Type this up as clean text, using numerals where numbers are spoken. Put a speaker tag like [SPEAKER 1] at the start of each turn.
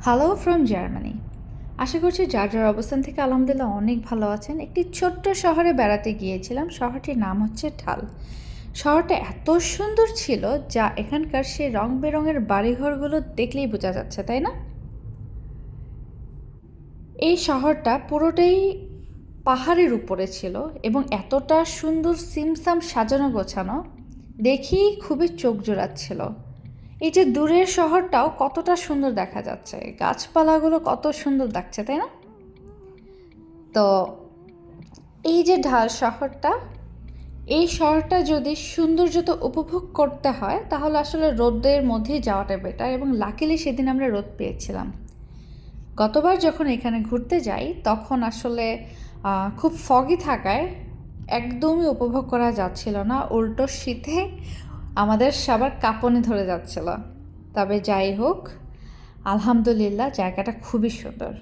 [SPEAKER 1] Hello from Germany. আশা করছি যার যার অবস্থান থেকে আলহামদুলিল্লাহ অনেক ভালো আছেন। একটি ছোট্ট শহরে বেড়াতে গিয়েছিলাম। শহরটির নাম হচ্ছে ঢাল। শহরটা এত সুন্দর ছিল যা এখানকার সেই রং বেরঙের বাড়িঘরগুলো দেখলেই বোঝা যাচ্ছে, তাই না? এই শহরটা পুরোটাই পাহাড়ের উপরে ছিল এবং এতটা সুন্দর সিমসাম সাজানো গোছানো, দেখেই খুবই চোখ জোড়াচ্ছিল। এই যে দূরের শহরটাও কতটা সুন্দর দেখা যাচ্ছে, গাছপালাগুলো কত সুন্দর লাগছে, তাই না? তো এই যে ঢাল শহরটা, এই শহরটা যদি সৌন্দর্যতা উপভোগ করতে হয় তাহলে আসলে রোদের মধ্যেই যাওয়াটা বেটার, এবং লাকিলি সেদিন আমরা রোদ পেয়েছিলাম। গতবার যখন এখানে ঘুরতে যাই তখন আসলে খুব ফগি থাকায় একদমই উপভোগ করা যাচ্ছিল না, উল্টো শীতে আমাদের সবার কাঁপুনি ধরে যাচ্ছিল। তবে যাই হোক, আলহামদুলিল্লাহ জায়গাটা খুবই সুন্দর।